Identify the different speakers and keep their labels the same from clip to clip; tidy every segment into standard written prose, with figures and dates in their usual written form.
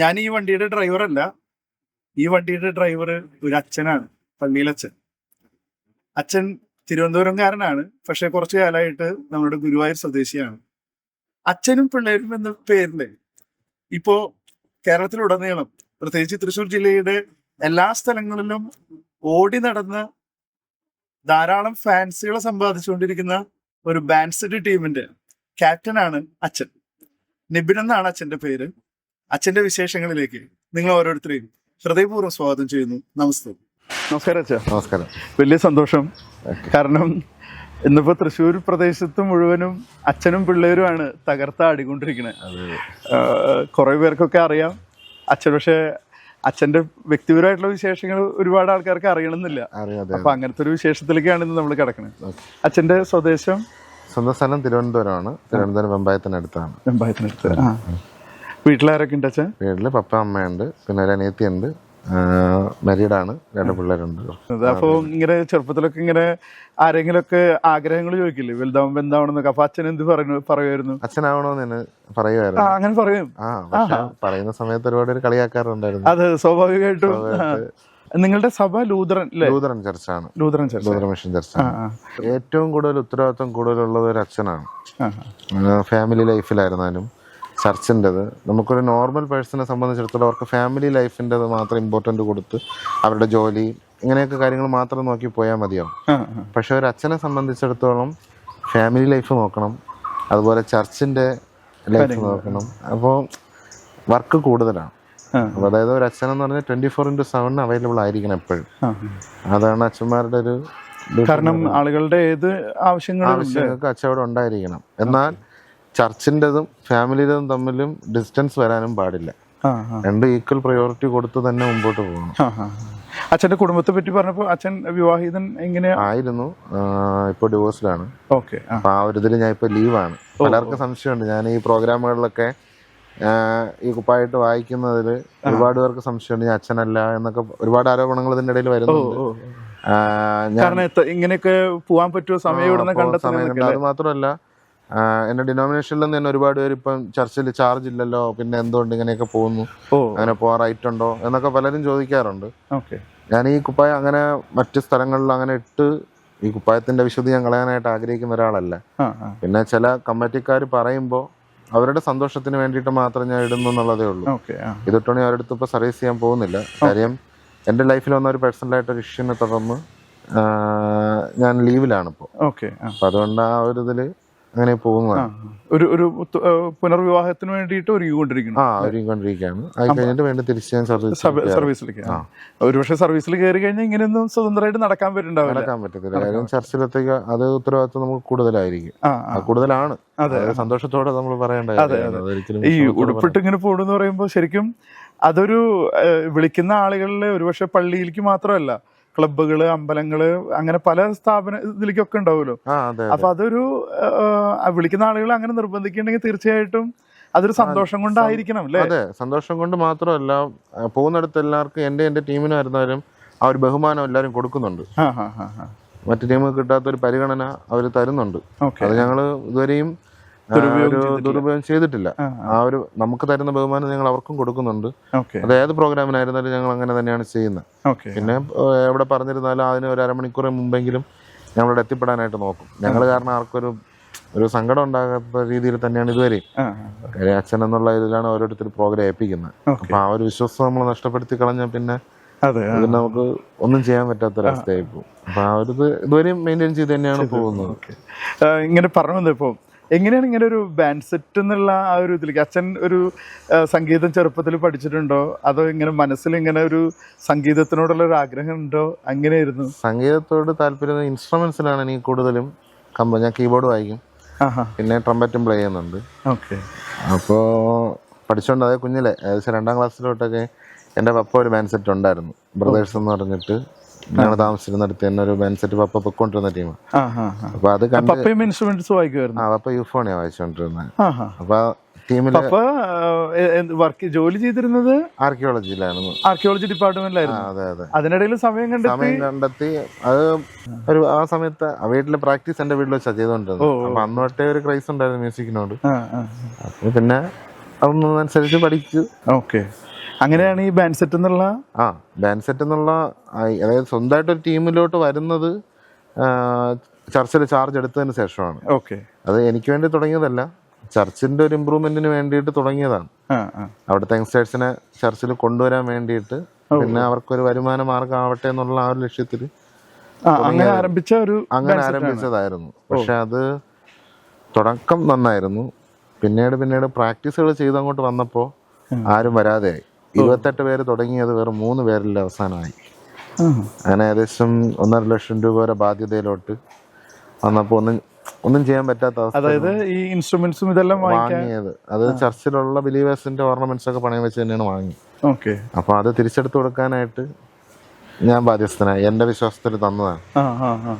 Speaker 1: ഞാൻ ഈ വണ്ടിയുടെ ഡ്രൈവറല്ല. ഈ വണ്ടിയുടെ ഡ്രൈവർ ഒരു അച്ഛനാണ്, പള്ളിയിലച്ഛൻ. അച്ഛൻ തിരുവനന്തപുരംകാരനാണ്, പക്ഷെ കുറച്ചു കാലമായിട്ട് നമ്മുടെ ഗുരുവായൂർ സ്വദേശിയാണ്. അച്ഛനും പിള്ളേരും എന്ന പേരില് ഇപ്പോ കേരളത്തിലുടനീളം, പ്രത്യേകിച്ച് തൃശ്ശൂർ ജില്ലയുടെ എല്ലാ സ്ഥലങ്ങളിലും ഓടി നടന്ന് ധാരാളം ഫാൻസുകളെ സമ്പാദിച്ചുകൊണ്ടിരിക്കുന്ന ഒരു ബാൻഡ് സെറ്റ് ടീമിന്റെ ക്യാപ്റ്റനാണ് അച്ഛൻ. നിബിൻ എന്നാണ് അച്ഛന്റെ പേര്. അച്ഛന്റെ വിശേഷങ്ങളിലേക്ക് നിങ്ങൾ ഓരോരുത്തരെയും ഹൃദയപൂർവ്വം സ്വാഗതം ചെയ്യുന്നു. നമസ്കാരം അച്ഛാ.
Speaker 2: നമസ്കാരം.
Speaker 1: വലിയ സന്തോഷം. കാരണം ഇന്നിപ്പോ തൃശ്ശൂർ പ്രദേശത്ത് മുഴുവനും അച്ഛനും പിള്ളേരുമാണ് തകർത്താടിക്കൊണ്ടിരിക്കുന്നത്. കുറെ പേർക്കൊക്കെ അറിയാം അച്ഛൻ, പക്ഷെ അച്ഛന്റെ വ്യക്തിപരമായിട്ടുള്ള വിശേഷങ്ങൾ ഒരുപാട് ആൾക്കാർക്ക് അറിയണമെന്നില്ല. അപ്പൊ അങ്ങനത്തെ ഒരു വിശേഷത്തിലേക്കാണ് ഇന്ന് നമ്മൾ കിടക്കുന്നത്. അച്ഛന്റെ സ്വന്തം
Speaker 2: സ്ഥലം തിരുവനന്തപുരമാണ്. തിരുവനന്തപുരം വെമ്പായത്തിനടുത്താണ്.
Speaker 1: വെമ്പായത്തിനടുത്ത്. വീട്ടിലാരൊക്കെ ഉണ്ട് അച്ഛൻ?
Speaker 2: വീട്ടില് പപ്പ അമ്മയുണ്ട്, പിന്നെ ഒരു അനിയത്തിയുണ്ട്, മാരീഡാണ്, 2 പിള്ളേരുണ്ട്.
Speaker 1: അപ്പൊ ഇങ്ങനെ ചെറുപ്പത്തിലൊക്കെ ഇങ്ങനെ ആരെങ്കിലുമൊക്കെ ആഗ്രഹങ്ങൾ ചോദിക്കില്ലേ, വലുതാവുമ്പോ എന്താവണമെന്നൊക്കെ? അപ്പൊ അച്ഛൻ എന്ത് പറയുമായിരുന്നു?
Speaker 2: അച്ഛനാവണോന്ന് പറയുമായിരുന്നു.
Speaker 1: അങ്ങനെ പറയും.
Speaker 2: പറയുന്ന സമയത്ത് ഒരുപാട് കളിയാക്കാറുണ്ടായിരുന്നു.
Speaker 1: അത് സ്വാഭാവികമായിട്ടും. നിങ്ങളുടെ സഭ ലൂതറൻ
Speaker 2: ചർച്ചാണ്.
Speaker 1: ലൂതറൻ
Speaker 2: മിഷൻ ചർച്ചാണ്. ഏറ്റവും കൂടുതൽ ഉത്തരവാദിത്വം കൂടുതലുള്ളത് ഒരു അച്ഛനാണ്. ഫാമിലി ലൈഫിലായിരുന്നാലും ചർച്ചിൻ്റെത്. നമുക്കൊരു നോർമൽ പേഴ്സണെ സംബന്ധിച്ചിടത്തോളം അവർക്ക് ഫാമിലി ലൈഫിൻ്റെത് മാത്രം ഇമ്പോർട്ടൻ്റ് കൊടുത്ത് അവരുടെ ജോലി ഇങ്ങനെയൊക്കെ കാര്യങ്ങൾ മാത്രം നോക്കി പോയാൽ മതിയാവും. പക്ഷെ ഒരു അച്ഛനെ സംബന്ധിച്ചിടത്തോളം ഫാമിലി ലൈഫ് നോക്കണം, അതുപോലെ ചർച്ചിൻ്റെ ലൈഫ് നോക്കണം. അപ്പോൾ വർക്ക് കൂടുതലാണ്. അപ്പോൾ അതായത് ഒരു അച്ഛനെന്ന് പറഞ്ഞാൽ 24/7 അവൈലബിൾ ആയിരിക്കണം എപ്പോഴും. അതാണ് അച്ഛന്മാരുടെ ഒരു
Speaker 1: കാരണം. ആളുകളുടെ ഏത്
Speaker 2: ആവശ്യങ്ങൾക്ക് അച്ഛൻ അവിടെ ഉണ്ടായിരിക്കണം. എന്നാൽ ചർച്ചിൻ്റെതും ഫാമിലിയുടെതും തമ്മിലും ഡിസ്റ്റൻസ് വരാനും പാടില്ല. 2 ഈക്വൽ പ്രയോറിറ്റി കൊടുത്ത് തന്നെ മുമ്പോട്ട് പോകണം.
Speaker 1: അച്ഛന്റെ കുടുംബത്തെ പറ്റി പറഞ്ഞപ്പോൾ അച്ഛൻ വിവാഹിതൻ എങ്ങനെയാ
Speaker 2: ആയിരുന്നു? ഇപ്പോൾ ഡിവോഴ്സിലാണ്.
Speaker 1: ഓക്കെ.
Speaker 2: അപ്പൊ ആ ഒരു ഇതിൽ ഞാൻ ഇപ്പൊ ലീവാണ്. പലർക്കും സംശയമുണ്ട്. ഞാൻ ഈ പ്രോഗ്രാമുകളിലൊക്കെ ഈ കുപ്പായിട്ട് വായിക്കുന്നതിൽ ഒരുപാട് പേർക്ക് സംശയമുണ്ട് ഞാൻ അച്ഛനല്ല എന്നൊക്കെ ഒരുപാട് ആരോപണങ്ങൾ ഇതിന്റെ ഇടയിൽ വരുന്നുണ്ട്.
Speaker 1: ഇങ്ങനെയൊക്കെ പോവാൻ പറ്റുമോ? സമയം.
Speaker 2: അത് മാത്രമല്ല, എന്റെ ഡിനോമിനേഷനിൽ നിന്ന് തന്നെ ഒരുപാട് പേര് ഇപ്പം ചർച്ചിൽ ചാർജ് ഇല്ലല്ലോ, പിന്നെ എന്തുകൊണ്ട് ഇങ്ങനെയൊക്കെ പോകുന്നു, അങ്ങനെ പോകാൻ റൈറ്റ് ഉണ്ടോ എന്നൊക്കെ പലരും ചോദിക്കാറുണ്ട്. ഞാൻ ഈ കുപ്പായം അങ്ങനെ മറ്റു സ്ഥലങ്ങളിൽ അങ്ങനെ ഇട്ട് ഈ കുപ്പായത്തിന്റെ വിശുദ്ധി ഞാൻ കളയാനായിട്ട് ആഗ്രഹിക്കുന്ന ഒരാളല്ല. പിന്നെ ചില കമ്മിറ്റിക്കാർ പറയുമ്പോൾ അവരുടെ സന്തോഷത്തിന് വേണ്ടിയിട്ട് മാത്രം ഞാൻ ഇടുന്നു എന്നുള്ളതേ ഉള്ളൂ. ഇതിട്ടോണി അവരുടെ അടുത്ത് ഇപ്പൊ സർവീസ് ചെയ്യാൻ പോകുന്നില്ല. കാര്യം എന്റെ ലൈഫിൽ വന്ന ഒരു പേഴ്സണലായിട്ടൊരു ഇഷ്യൂനെ തുടർന്ന് ഞാൻ ലീവിലാണ് ഇപ്പോൾ. അപ്പൊ അതുകൊണ്ട് ആ ഒരു ഇതില് അങ്ങനെ പോകുന്നതാണ്.
Speaker 1: ഒരു പുനർവിവാഹത്തിന് വേണ്ടിയിട്ട് ഒരുങ്ങിക്കൊണ്ടിരിക്കുകയാണ്.
Speaker 2: അത് കഴിഞ്ഞിട്ട് വേണ്ടി തിരിച്ച് ഞാൻ
Speaker 1: സർവീസിലേക്ക്. ഒരുപക്ഷെ സർവീസിൽ കയറി കഴിഞ്ഞാൽ ഇങ്ങനെയൊന്നും സ്വതന്ത്രമായിട്ട് നടക്കാൻ
Speaker 2: പറ്റത്തില്ല. കാര്യം ചർച്ചിലത്തേക്ക് അത് ഉത്തരവാദിത്വം നമുക്ക് കൂടുതലായിരിക്കും. കൂടുതലാണ്. സന്തോഷത്തോടെ നമ്മൾ പറയേണ്ടത്.
Speaker 1: ഈ ഉടുപ്പിട്ട് ഇങ്ങനെ പോടുന്ന് പറയുമ്പോൾ ശരിക്കും അതൊരു വിളിക്കുന്ന ആളുകളില് ഒരുപക്ഷെ പള്ളിയിലേക്ക് മാത്രമല്ല, ക്ലബ്ബുകള്, അമ്പലങ്ങള്, അങ്ങനെ പല ഇതിലേക്കൊക്കെ ഉണ്ടാവുമല്ലോ. അപ്പൊ അതൊരു വിളിക്കുന്ന ആളുകൾ അങ്ങനെ നിർബന്ധിക്കുന്നുണ്ടെങ്കിൽ തീർച്ചയായിട്ടും അതൊരു സന്തോഷം കൊണ്ടായിരിക്കണം അല്ലേ?
Speaker 2: അതെ, സന്തോഷം കൊണ്ട് മാത്രമല്ല, പോകുന്നിടത്ത് എല്ലാവർക്കും എന്റെ ടീമിനായിരുന്നാലും ആ ഒരു ബഹുമാനം എല്ലാവരും കൊടുക്കുന്നുണ്ട്. മറ്റു ടീമുകൾക്ക് കിട്ടാത്തൊരു പരിഗണന അവർ തരുന്നുണ്ട്. അത് ഞങ്ങള് ഇതുവരെയും ദുരുപയോഗം ചെയ്തിട്ടില്ല. ആ ഒരു നമുക്ക് തരുന്ന ബഹുമാനം ഞങ്ങൾ അവർക്കും കൊടുക്കുന്നുണ്ട്. അത് ഏത് പ്രോഗ്രാമിനായിരുന്നാലും ഞങ്ങൾ അങ്ങനെ തന്നെയാണ് ചെയ്യുന്നത്. പിന്നെ എവിടെ പറഞ്ഞിരുന്നാലും അതിന് ഒരു അരമണിക്കൂർ മുമ്പെങ്കിലും ഞങ്ങളോട് എത്തിപ്പെടാനായിട്ട് നോക്കും. ഞങ്ങൾ കാരണം ആർക്കൊരു സങ്കടം ഉണ്ടാകാത്ത രീതിയിൽ തന്നെയാണ് ഇതുവരെ. അച്ഛൻ എന്നുള്ള ഇതിലാണ് ഓരോരുത്തർ പ്രോഗ്രാം ഏൽപ്പിക്കുന്നത്. അപ്പൊ ആ ഒരു വിശ്വാസം നമ്മൾ നഷ്ടപ്പെടുത്തി കളഞ്ഞാൽ പിന്നെ നമുക്ക് ഒന്നും ചെയ്യാൻ പറ്റാത്തൊരവസ്ഥയായി പോകും. അപ്പൊ ആ ഒരു ഇതുവരെയും മെയിൻറ്റെയിൻ ചെയ്ത് തന്നെയാണ് പോകുന്നത്.
Speaker 1: ഇങ്ങനെ പറഞ്ഞു ഇപ്പൊ എങ്ങനെയാണ് ഇങ്ങനെ ഒരു ബാൻഡ് സെറ്റ് എന്നുള്ള ആ ഒരു ഇതിലേക്ക് അച്ഛൻ ഒരു സംഗീതം ചെറുപ്പത്തിൽ പഠിച്ചിട്ടുണ്ടോ, അതോ ഇങ്ങനെ മനസ്സിൽ ഇങ്ങനെ ഒരു സംഗീതത്തിനോടുള്ള ഒരു ആഗ്രഹം ഉണ്ടോ? അങ്ങനെയായിരുന്നു?
Speaker 2: സംഗീതത്തോട് താല്പര്യം ഇൻസ്ട്രുമെന്റ്സിലാണ് എനിക്ക് കൂടുതലും. ഞാൻ കീബോർഡ് വായിക്കും, പിന്നെ ട്രംപറ്റും പ്ലേ ചെയ്യുന്നുണ്ട്. അപ്പോൾ പഠിച്ചോണ്ട് അതേ കുഞ്ഞിലെ ഏകദേശം 2ാം ക്ലാസ്സിലോട്ടൊക്കെ എൻ്റെ പപ്പ ഒരു ബാൻഡ് സെറ്റ് ഉണ്ടായിരുന്നു. ബ്രദേഴ്സ് എന്ന് പറഞ്ഞിട്ട് ഞങ്ങൾ താമസിച്ചിരുന്നിടത്ത് തന്നെ ഒരു ബാൻഡ് സെറ്റ് പപ്പ പൊക്കൊണ്ടിരുന്ന ടീമാണ്. അപ്പൊ അത് പപ്പ യൂഫോണിയാ വായിച്ചോണ്ടിരുന്നത്. അപ്പൊ ടീമിൽ
Speaker 1: ജോലി ചെയ്തിരുന്നത്
Speaker 2: ആർക്കിയോളജിയിലായിരുന്നു.
Speaker 1: ആർക്കിയോളജി ഡിപ്പാർട്ട്മെന്റിലായിരുന്നു.
Speaker 2: അതെ.
Speaker 1: അതിനിടയിൽ സമയം കണ്ടെത്തി
Speaker 2: അത് ആ സമയത്ത് വീട്ടിലെ പ്രാക്ടീസ് എന്റെ വീട്ടിൽ വെച്ചാ ചെയ്തോണ്ടിരുന്നത്. അപ്പൊ അന്ന് തൊട്ടേ ഒരു ക്രൈസ് ഉണ്ടായിരുന്നു മ്യൂസിക്കിനോട്. അപ്പൊ പിന്നെ അതൊന്നനുസരിച്ച് പഠിച്ചു.
Speaker 1: ഓക്കെ, അങ്ങനെയാണ് ഈ ബാൻഡ് സെറ്റ് എന്നുള്ള
Speaker 2: ബാൻഡ് സെറ്റ് എന്നുള്ള അതായത് സ്വന്തമായിട്ടൊരു ടീമിലോട്ട് വരുന്നത് ചർച്ചിൽ ചാർജ് എടുത്തതിന് ശേഷമാണ്.
Speaker 1: ഓക്കെ,
Speaker 2: അത് എനിക്ക് വേണ്ടി തുടങ്ങിയതല്ല, ചർച്ചിന്റെ ഒരു ഇമ്പ്രൂവ്മെന്റിന് വേണ്ടിയിട്ട് തുടങ്ങിയതാണ്. അവിടുത്തെ യങ്സ്റ്റേഴ്സിനെ ചർച്ചിൽ കൊണ്ടുവരാൻ വേണ്ടിയിട്ട്, പിന്നെ അവർക്കൊരു വരുമാന മാർഗം ആവട്ടെ എന്നുള്ള ആ ഒരു ലക്ഷ്യത്തിൽ
Speaker 1: അങ്ങനെ
Speaker 2: ആരംഭിച്ചതായിരുന്നു. പക്ഷെ അത് തുടക്കം നന്നായിരുന്നു. പിന്നീട് പ്രാക്ടീസുകൾ ചെയ്തങ്ങോട്ട് വന്നപ്പോൾ ആരും വരാതെയായി. 28 പേര് തുടങ്ങിയത് വെറും 3 പേരിൽ അവസാനമായി. അങ്ങനെ ഏകദേശം 1.5 ലക്ഷം രൂപ വരെ ബാധ്യതയിലോട്ട് വന്നപ്പോൾ ഒന്നും ചെയ്യാൻ പറ്റാത്ത അവസ്ഥ.
Speaker 1: അതായത് ഈ ഇൻസ്ട്രുമെന്റ്സും ഇതെല്ലാം
Speaker 2: വാങ്ങിയത് അത് ചർച്ചിലുള്ള ബിലീവേഴ്സിന്റെ ഓർണമെന്റ്സ് ഒക്കെ പണയം വെച്ച് തന്നെയാണ് വാങ്ങി. അപ്പൊ അത് തിരിച്ചെടുത്ത് കൊടുക്കാനായിട്ട് ഞാൻ ബാധ്യസ്ഥനായി. എന്റെ വിശ്വാസത്തിൽ തന്നതാണ്.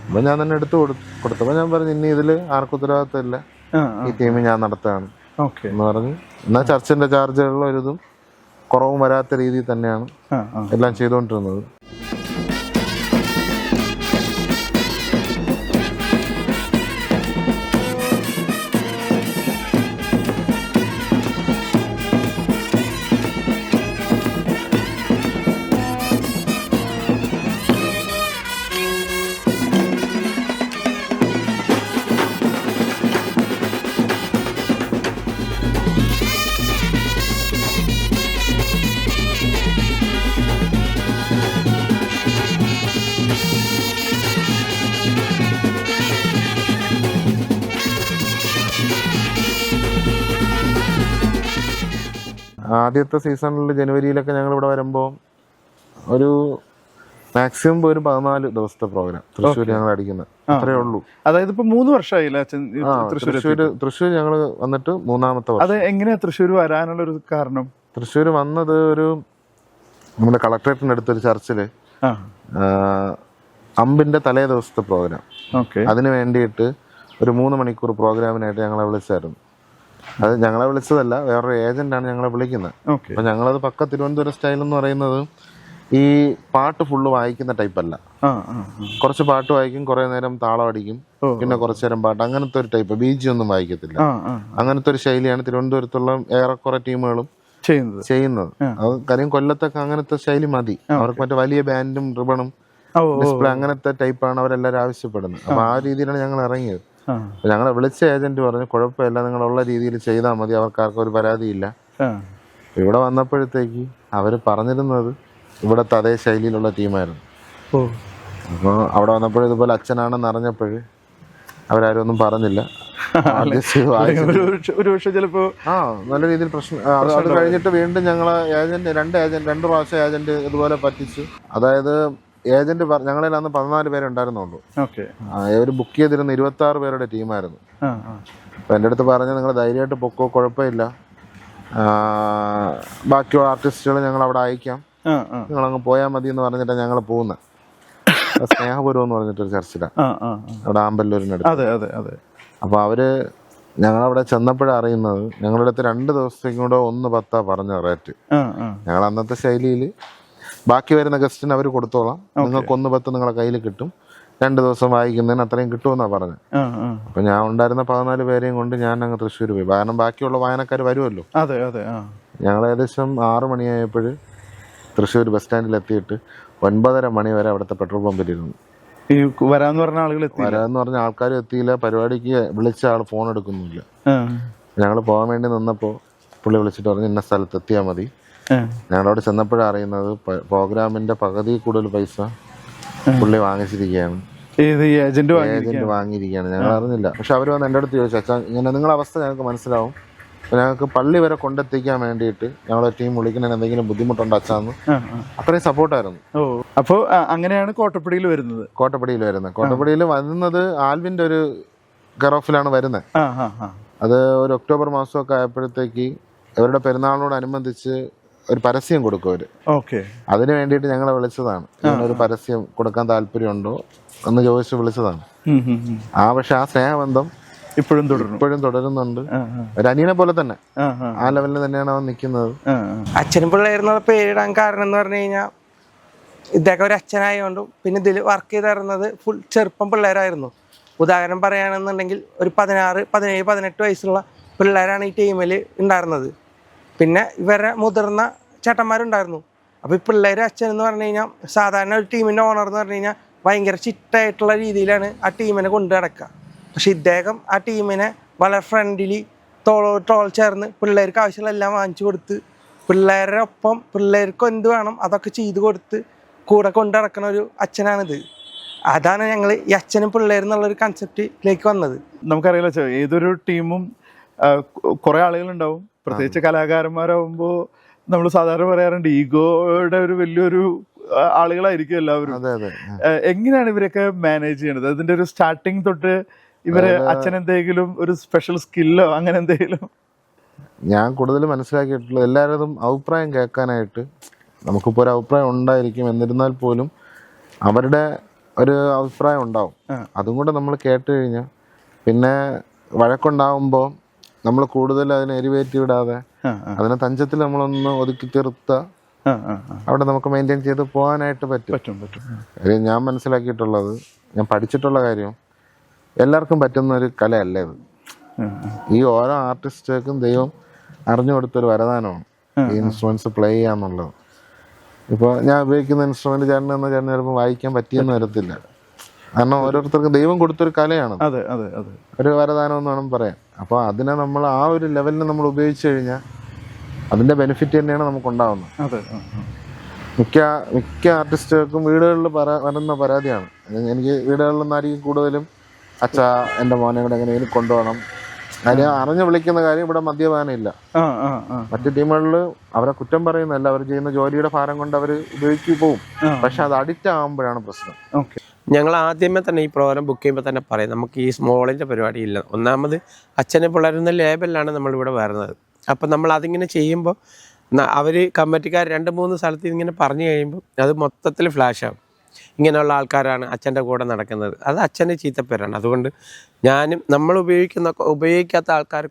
Speaker 2: അപ്പൊ ഞാൻ തന്നെ എടുത്തു കൊടുത്തപ്പോ ഞാൻ പറഞ്ഞു, ഇനി ഇതില് ആർക്കും ഉത്തരവാദിത്തമില്ല, ഈ ടീം ഞാൻ നടത്തുകയാണ് എന്ന് പറഞ്ഞു. എന്നാൽ ചർച്ചിന്റെ ചാർജുകളിൽ ഒരിതും കുറവും വരാത്ത രീതിയിൽ തന്നെയാണ് എല്ലാം ചെയ്തുകൊണ്ടിരുന്നത്. ആദ്യത്തെ സീസണിൽ ജനുവരിയിലൊക്കെ ഞങ്ങൾ ഇവിടെ വരുമ്പോൾ ഒരു മാക്സിമം ഒരു 14 ദിവസത്തെ പ്രോഗ്രാം തൃശ്ശൂർ ഞങ്ങൾ അടിക്കുന്നത്, അത്രേ ഉള്ളൂ.
Speaker 1: അതായത് ഇപ്പൊ 3 വർഷമായില്ല
Speaker 2: തൃശ്ശൂർ ഞങ്ങൾ വന്നിട്ട് 3ാമത്തെ വർഷം.
Speaker 1: അത് എങ്ങനെയാ തൃശ്ശൂർ വരാനുള്ള ഒരു കാരണം?
Speaker 2: തൃശ്ശൂർ വന്നത് ഒരു നമ്മുടെ കളക്ടറേറ്റിന്റെ അടുത്തൊരു ചർച്ചില് അമ്പിന്റെ തലേ ദിവസത്തെ പ്രോഗ്രാം, അതിന് വേണ്ടിയിട്ട് ഒരു 3 മണിക്കൂർ പ്രോഗ്രാമിനായിട്ട് ഞങ്ങളെ വിളിച്ചായിരുന്നു. അത് ഞങ്ങളെ വിളിച്ചതല്ല, വേറൊരു ഏജന്റാണ് ഞങ്ങളെ വിളിക്കുന്നത്. അപ്പൊ ഞങ്ങളത് പക്ക തിരുവനന്തപുരം സ്റ്റൈൽ എന്ന് പറയുന്നത് ഈ പാട്ട് ഫുള്ള് വായിക്കുന്ന ടൈപ്പ് അല്ല. കുറച്ച് പാട്ട് വായിക്കും, കുറെ നേരം താളം അടിക്കും, പിന്നെ കുറച്ചു നേരം പാട്ട്, അങ്ങനത്തെ ഒരു ടൈപ്പ്. ബീജി ഒന്നും വായിക്കത്തില്ല. അങ്ങനത്തെ ഒരു ശൈലിയാണ് തിരുവനന്തപുരത്തുള്ള ഏറെക്കുറെ ടീമുകളും ചെയ്യുന്നത്. അത് കാര്യം കൊല്ലത്തൊക്കെ അങ്ങനത്തെ ശൈലി മതി അവർക്ക്. മറ്റേ വലിയ ബാൻഡും റിബണും ഡിസ്പ്ലേ അങ്ങനത്തെ ടൈപ്പാണ് അവരെല്ലാവരും ആവശ്യപ്പെടുന്നത്. അപ്പൊ ആ രീതിയിലാണ് ഞങ്ങൾ ഇറങ്ങിയത്. ഞങ്ങളെ വിളിച്ച ഏജന്റ് പറഞ്ഞു, കുഴപ്പമില്ല, നിങ്ങളുള്ള രീതിയിൽ ചെയ്താൽ മതി, അവർക്കാർക്കും ഒരു പരാതിയില്ല. ഇവിടെ വന്നപ്പോഴത്തേക്ക് അവര് പറഞ്ഞിരുന്നത് ഇവിടുത്തെ അതേ ശൈലിയിലുള്ള ടീമായിരുന്നു. അപ്പോൾ അവിടെ വന്നപ്പോഴും ഇതുപോലെ അച്ഛനാണെന്ന് അറിഞ്ഞപ്പോഴ് അവരാരും ഒന്നും പറഞ്ഞില്ല. നല്ല രീതിയിൽ പ്രശ്നം. അത് കഴിഞ്ഞിട്ട് വീണ്ടും ഞങ്ങളെ രണ്ട് പ്രാവശ്യം ഏജന്റ് ഇതുപോലെ പറ്റിച്ചു. അതായത് ഏജന്റ് ഞങ്ങളിൽ അന്ന് 14 പേരുണ്ടായിരുന്നുള്ളൂ. ഇവർ ബുക്ക് ചെയ്തിരുന്ന 26 പേരുടെ ടീമായിരുന്നു. അപ്പൊ എൻ്റെ അടുത്ത് പറഞ്ഞ, നിങ്ങൾ ധൈര്യമായിട്ട് പൊക്കോ, കുഴപ്പമില്ല, ബാക്കിയുള്ള ആർട്ടിസ്റ്റുകൾ ഞങ്ങൾ അവിടെ അയക്കാം, നിങ്ങളങ്ങ് പോയാൽ മതി എന്ന് പറഞ്ഞിട്ടാണ് ഞങ്ങൾ പോകുന്നത്. സ്നേഹപുരം എന്ന് പറഞ്ഞിട്ടൊരു ചർച്ചിലാണ്, അവിടെ ആമ്പല്ലൂരിനടുത്ത്. അപ്പൊ അവര് ഞങ്ങളവിടെ ചെന്നപ്പോഴാണ് അറിയുന്നത് ഞങ്ങളുടെ അടുത്ത് 2 ദിവസത്തേക്കും കൂടെ 1.10 പറഞ്ഞ റേറ്റ്. ഞങ്ങൾ അന്നത്തെ ശൈലിയിൽ ബാക്കി വരുന്ന ഗസ്റ്റിന് അവർ കൊടുത്തോളാം, നിങ്ങൾക്ക് 1.10 നിങ്ങളെ കയ്യിൽ കിട്ടും, 2 ദിവസം വായിക്കുന്നതിന് അത്രയും കിട്ടുമെന്നാണ് പറഞ്ഞത്. അപ്പൊ ഞാൻ ഉണ്ടായിരുന്ന 14 പേരെയും കൊണ്ട് ഞാൻ അങ്ങ് തൃശ്ശൂർ പോയി. കാരണം ബാക്കിയുള്ള വായനക്കാർ വരുമല്ലോ. ഞങ്ങൾ ഏകദേശം 6 മണിയായപ്പോൾ തൃശ്ശൂർ ബസ് സ്റ്റാൻഡിൽ എത്തിയിട്ട് 9:30 മണി വരെ അവിടുത്തെ പെട്രോൾ പമ്പിലിരുന്നു.
Speaker 1: വരാന്ന് പറഞ്ഞ
Speaker 2: ആൾക്കാർ എത്തിയില്ല. പരിപാടിക്ക് വിളിച്ച ആൾ ഫോൺ എടുക്കുന്നില്ല. ഞങ്ങൾ പോകാൻ വേണ്ടി നിന്നപ്പോൾ പുള്ളി വിളിച്ചിട്ട് പറഞ്ഞു, ഇന്ന സ്ഥലത്ത് എത്തിയാൽ മതി. ഞങ്ങളവിടെ ചെന്നപ്പോഴാണ് അറിയുന്നത് പ്രോഗ്രാമിന്റെ പകുതി കൂടുതൽ പൈസ പുള്ളി വാങ്ങിച്ചിരിക്കുകയാണ്. ഏജന്റ് വാങ്ങിയിരിക്കുകയാണ്. ഞങ്ങൾ അറിഞ്ഞില്ല. പക്ഷെ അവർ വന്ന് എൻ്റെ അടുത്ത് ചോദിച്ചു, അച്ഛാ ഇങ്ങനെ നിങ്ങളുടെ അവസ്ഥ ഞങ്ങൾക്ക് മനസ്സിലാവും, അപ്പൊ ഞങ്ങൾക്ക് പള്ളി വരെ കൊണ്ടെത്തിക്കാൻ വേണ്ടിയിട്ട് ഞങ്ങളെ ടീം വിളിക്കുന്നതിന് എന്തെങ്കിലും ബുദ്ധിമുട്ടുണ്ടോ അച്ഛാന്ന് അത്രയും സപ്പോർട്ടായിരുന്നു.
Speaker 1: അപ്പോൾ അങ്ങനെയാണ് കോട്ടപ്പടിയിൽ വരുന്നത്.
Speaker 2: കോട്ടപ്പടിയിൽ വരുന്നത് ആൽവിന്റെ ഒരു കെയർ-ഓഫിലാണ് വരുന്നത്. അത് ഒരു ഒക്ടോബർ മാസമൊക്കെ ആയപ്പോഴത്തേക്ക് ഇവരുടെ പെരുന്നാളിനോടനുബന്ധിച്ച് ഒരു പരസ്യം കൊടുക്കും അവര്. അതിന് വേണ്ടിയിട്ട് ഞങ്ങളെ വിളിച്ചതാണ്. ഒരു പരസ്യം കൊടുക്കാൻ താല്പര്യമുണ്ടോ എന്ന് ചോദിച്ച് വിളിച്ചതാണ്. പക്ഷെ ആ സ്നേഹബന്ധം ഇപ്പോഴും തുടരുന്നുണ്ട്. ഒരു അനിയനെ പോലെ തന്നെ ആ ലെവലിൽ തന്നെയാണ് അവൻ നിൽക്കുന്നത്.
Speaker 3: അച്ഛനും പിള്ളേരെന്നുള്ള പേരിടാൻ കാരണം എന്ന് പറഞ്ഞു കഴിഞ്ഞാൽ ഇദ്ദേഹം ഒരു അച്ഛനായതുകൊണ്ടും പിന്നെ ഇതിൽ വർക്ക് ചെയ്ത് തരുന്നത് ഫുൾ ചെറുപ്പം പിള്ളേരായിരുന്നു. ഉദാഹരണം പറയുകയാണെന്നുണ്ടെങ്കിൽ ഒരു 16, 17, 18 വയസ്സുള്ള പിള്ളേരാണ് ഈ ടീമിൽ ഉണ്ടായിരുന്നത്. പിന്നെ ഇവരെ മുതിർന്ന ചേട്ടന്മാരുണ്ടായിരുന്നു. അപ്പോൾ ഈ പിള്ളേർ അച്ഛൻ എന്ന് പറഞ്ഞു കഴിഞ്ഞാൽ സാധാരണ ഒരു ടീമിൻ്റെ ഓണർ എന്ന് പറഞ്ഞു കഴിഞ്ഞാൽ ഭയങ്കര ചിട്ടായിട്ടുള്ള രീതിയിലാണ് ആ ടീമിനെ കൊണ്ടു നടക്കുക. പക്ഷെ ഇദ്ദേഹം ആ ടീമിനെ വളരെ ഫ്രണ്ട്ലി തോൾ ചേർന്ന് പിള്ളേർക്ക് ആവശ്യമുള്ള എല്ലാം വാങ്ങിച്ചു കൊടുത്ത് പിള്ളേരുടെ ഒപ്പം പിള്ളേർക്ക് എന്ത് വേണം അതൊക്കെ ചെയ്തു കൊടുത്ത് കൂടെ കൊണ്ടു നടക്കുന്ന ഒരു അച്ഛനാണിത്. അതാണ് ഞങ്ങൾ ഈ അച്ഛനും പിള്ളേരും എന്നുള്ളൊരു കൺസെപ്റ്റിലേക്ക് വന്നത്.
Speaker 1: നമുക്കറിയില്ല, ഏതൊരു ടീമും കുറെ ആളുകളുണ്ടാവും, പ്രത്യേകിച്ച് കലാകാരന്മാരാകുമ്പോൾ നമ്മൾ സാധാരണ പറയാറുണ്ട് ഈഗോയുടെ ഒരു വലിയൊരു ആളുകളായിരിക്കും എല്ലാവരും. എങ്ങനെയാണ് ഇവരൊക്കെ മാനേജ് ചെയ്യണത്? അതിന്റെ ഒരു സ്റ്റാർട്ടിങ് തൊട്ട് ഇവര് അച്ഛൻ എന്തെങ്കിലും ഒരു സ്പെഷ്യൽ സ്കില്ലോ അങ്ങനെ എന്തെങ്കിലും?
Speaker 2: ഞാൻ കൂടുതൽ മനസ്സിലാക്കിയിട്ടുള്ളത് എല്ലാവരും അഭിപ്രായം കേൾക്കാനായിട്ട് നമുക്കിപ്പോൾ ഒരു അഭിപ്രായം ഉണ്ടായിരിക്കും, എന്നിരുന്നാൽ പോലും അവരുടെ ഒരു അഭിപ്രായം ഉണ്ടാവും. അതും കൂടെ നമ്മൾ കേട്ട് കഴിഞ്ഞാൽ പിന്നെ വഴക്കുണ്ടാവുമ്പോൾ നമ്മൾ കൂടുതൽ അതിനെ എരിവേറ്റ് വിടാതെ അതിനെ തഞ്ചത്തിൽ നമ്മളൊന്ന് ഒതുക്കി തീർത്ത അവിടെ നമുക്ക് മെയിൻറ്റെയിൻ ചെയ്ത് പോകാനായിട്ട് പറ്റും. ഞാൻ മനസ്സിലാക്കിയിട്ടുള്ളത്, ഞാൻ പഠിച്ചിട്ടുള്ള കാര്യം, എല്ലാവർക്കും പറ്റുന്ന ഒരു കലയല്ല ഇത്. ഈ ഓരോ ആർട്ടിസ്റ്റുകൾക്കും ദൈവം അറിഞ്ഞു കൊടുത്തൊരു വരദാനമാണ് ഈ ഇൻസ്ട്രുമെന്റ്സ് പ്ലേ ചെയ്യാന്നുള്ളത്. ഇപ്പോൾ ഞാൻ ഉപയോഗിക്കുന്ന ഇൻസ്ട്രുമെന്റ് ചേട്ടൻ ചിലപ്പോൾ വായിക്കാൻ പറ്റിയെന്ന് വരത്തില്ല. കാരണം ഓരോരുത്തർക്കും ദൈവം കൊടുത്തൊരു കലയാണ്, ഒരു വരദാനം എന്ന് വേണം പറയാൻ. അപ്പോൾ അതിനെ നമ്മൾ ആ ഒരു ലെവലിൽ നമ്മൾ ഉപയോഗിച്ചു കഴിഞ്ഞാൽ അതിന്റെ ബെനിഫിറ്റ് തന്നെയാണ് നമുക്ക് ഉണ്ടാവുന്നത്. മിക്ക ആർട്ടിസ്റ്റുകൾക്കും വീടുകളിൽ വരുന്ന പരാതിയാണ്. എനിക്ക് വീടുകളിൽ നിന്നായിരിക്കും കൂടുതലും അച്ഛാ എൻ്റെ മോനെ ഇവിടെ എങ്ങനെയും കൊണ്ടുപോകണം. കാര്യം അറിഞ്ഞു വിളിക്കുന്ന കാര്യം ഇവിടെ മദ്യപാനം ഇല്ല. മറ്റു ടീമുകളിൽ അവരെ കുറ്റം പറയുന്നതല്ല, അവർ ചെയ്യുന്ന ജോലിയുടെ ഭാരം കൊണ്ട് അവർ ഉപയോഗിച്ചു പോവും. പക്ഷെ അത് അഡിക്റ്റ് ആകുമ്പോഴാണ് പ്രശ്നം.
Speaker 4: ഞങ്ങൾ ആദ്യമേ തന്നെ ഈ പ്രോഗ്രാം ബുക്ക് ചെയ്യുമ്പോൾ തന്നെ പറയും നമുക്ക് ഈ സ്മോളിൻ്റെ പരിപാടി ഇല്ല. ഒന്നാമത് അച്ഛനെ പിള്ളേരുന്ന ലേബലിലാണ് നമ്മളിവിടെ വരുന്നത്. അപ്പം നമ്മൾ അതിങ്ങനെ ചെയ്യുമ്പോൾ അവർ കമ്മിറ്റിക്കാർ 2-3 സ്ഥലത്ത് ഇങ്ങനെ പറഞ്ഞു കഴിയുമ്പോൾ അത് മൊത്തത്തിൽ ഫ്ലാഷാകും. ഇങ്ങനെയുള്ള ആൾക്കാരാണ് അച്ഛൻ്റെ കൂടെ നടക്കുന്നത്, അത് അച്ഛൻ്റെ ചീത്തപ്പേരാണ്. അതുകൊണ്ട് ഞാനും നമ്മൾ ഉപയോഗിക്കാത്ത ആൾക്കാർ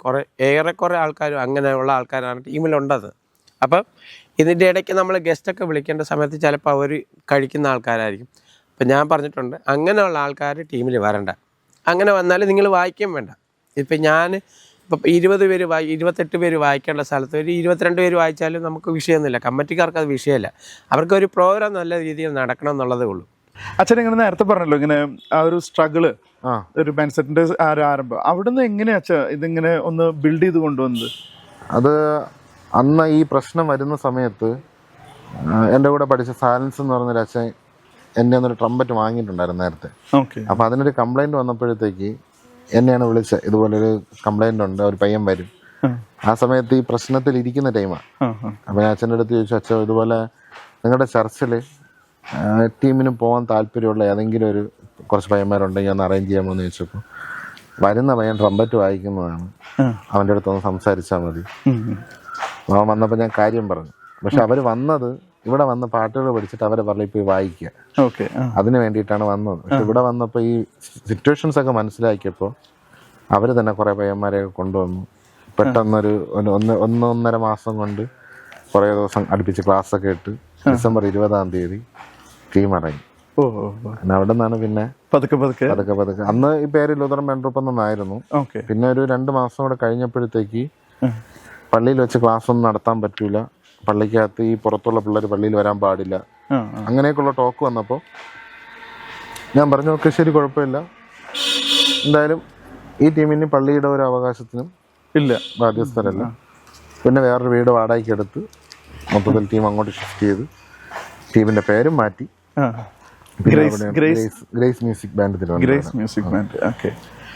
Speaker 4: ഏറെക്കുറെ ആൾക്കാരും അങ്ങനെയുള്ള ആൾക്കാരാണ് ടീമിലുണ്ടത്. അപ്പം ഇതിൻ്റെ ഇടയ്ക്ക് നമ്മൾ ഗസ്റ്റൊക്കെ വിളിക്കേണ്ട സമയത്ത് ചിലപ്പോൾ അവർ കഴിക്കുന്ന ആൾക്കാരായിരിക്കും. അപ്പം ഞാൻ പറഞ്ഞിട്ടുണ്ട് അങ്ങനെയുള്ള ആൾക്കാർ ടീമിൽ വരണ്ട. അങ്ങനെ വന്നാൽ നിങ്ങൾ വായിക്കുകയും വേണ്ട. ഇപ്പം ഞാൻ 20 പേര് 28 പേര് വായിക്കേണ്ട സ്ഥലത്ത് ഒരു 22 പേര് വായിച്ചാലും നമുക്ക് വിഷയമൊന്നുമില്ല. കമ്മിറ്റിക്കാർക്ക് അത് വിഷയമല്ല. അവർക്കൊരു പ്രോഗ്രാം നല്ല രീതിയിൽ നടക്കണം എന്നുള്ളതേ ഉള്ളൂ.
Speaker 1: അച്ഛൻ ഇങ്ങനെ നേരത്തെ പറഞ്ഞല്ലോ, ഇങ്ങനെ ആ ഒരു സ്ട്രഗിള്, ഒരു ബാൻഡ്സെറ്റിന്റെ ആരംഭം അവിടുന്ന് എങ്ങനെയാ അച്ഛാ ഇതിങ്ങനെ ഒന്ന് ബിൽഡ് ചെയ്ത് കൊണ്ടുവന്നത്?
Speaker 2: അത് അന്ന് ഈ പ്രശ്നം വരുന്ന സമയത്ത് എൻ്റെ കൂടെ പഠിച്ച സാലൻസ് എന്ന് പറഞ്ഞൊരു അച്ഛൻ എന്നെ ഒന്നൊരു ട്രംപറ്റ് വാങ്ങിയിട്ടുണ്ടായിരുന്നു നേരത്തെ. അപ്പം അതിനൊരു കംപ്ലൈൻറ്റ് വന്നപ്പോഴത്തേക്ക് എന്നെയാണ് വിളിച്ചത്, ഇതുപോലൊരു കംപ്ലൈൻ്റ് ഉണ്ട്, ഒരു പയ്യൻ വരും. ആ സമയത്ത് ഈ പ്രശ്നത്തിൽ ഇരിക്കുന്ന ടൈമാണ്. അപ്പം ഞാൻ അച്ഛൻ്റെ അടുത്ത് ചോദിച്ചു, അച്ഛൻ ഇതുപോലെ നിങ്ങളുടെ ചർച്ചിൽ ടീമിന് പോകാൻ താല്പര്യമുള്ള ഏതെങ്കിലും ഒരു കുറച്ച് പയ്യന്മാരുണ്ടെങ്കിൽ ഒന്ന് അറേഞ്ച് ചെയ്യാമോ എന്ന് ചോദിച്ചപ്പോൾ വരുന്ന പയ്യൻ ട്രംപറ്റ് വായിക്കുന്നതാണ്, അവൻ്റെ അടുത്തൊന്ന് സംസാരിച്ചാൽ മതി. അവൻ വന്നപ്പോൾ ഞാൻ കാര്യം പറഞ്ഞു. പക്ഷെ അവർ വന്നത് ഇവിടെ വന്ന് പാട്ടുകൾ പഠിച്ചിട്ട് അവരെ പള്ളിയിൽ പോയി വായിക്കുക, അതിന് വേണ്ടിയിട്ടാണ് വന്നത്. പക്ഷെ ഇവിടെ വന്നപ്പോൾ ഈ സിറ്റുവേഷൻസ് ഒക്കെ മനസ്സിലാക്കിയപ്പോൾ അവർ തന്നെ കുറേ പയ്യന്മാരെ കൊണ്ടുവന്നു. പെട്ടെന്നൊരു 1-1.5 മാസം കൊണ്ട് കുറേ ദിവസം അടുപ്പിച്ച് ക്ലാസ്സൊക്കെ ഇട്ട് ഡിസംബർ 20-ാം തീയതി ടീം ഇറങ്ങി. അവിടെ നിന്നാണ് പിന്നെ പതുക്കെ അന്ന് ഈ പേര് ലൂതറൻ ബാൻഡ് എന്നായിരുന്നു. പിന്നെ ഒരു 2 മാസം കൂടെ കഴിഞ്ഞപ്പോഴത്തേക്ക് പള്ളിയിൽ വെച്ച് ക്ലാസ് ഒന്നും നടത്താൻ പറ്റൂല, പള്ളിക്കകത്ത് ഈ പുറത്തുള്ള പിള്ളേർ പള്ളിയിൽ വരാൻ പാടില്ല, അങ്ങനെയൊക്കെയുള്ള ടോക്ക് വന്നപ്പോൾ ഞാൻ പറഞ്ഞു ഓക്കെ ശരി, കുഴപ്പമില്ല, എന്തായാലും ഈ ടീമിന് പള്ളിയുടെ ഒരു അവകാശത്തിനും ഇല്ല, ബാധ്യസ്ഥരല്ല. പിന്നെ വേറൊരു വീട് വാടകയ്ക്ക് എടുത്ത് മൊത്തത്തിൽ ടീം അങ്ങോട്ട് ഷിഫ്റ്റ് ചെയ്ത് ടീമിന്റെ പേരും മാറ്റി ഗ്രേസ് മ്യൂസിക് ബാൻഡ്.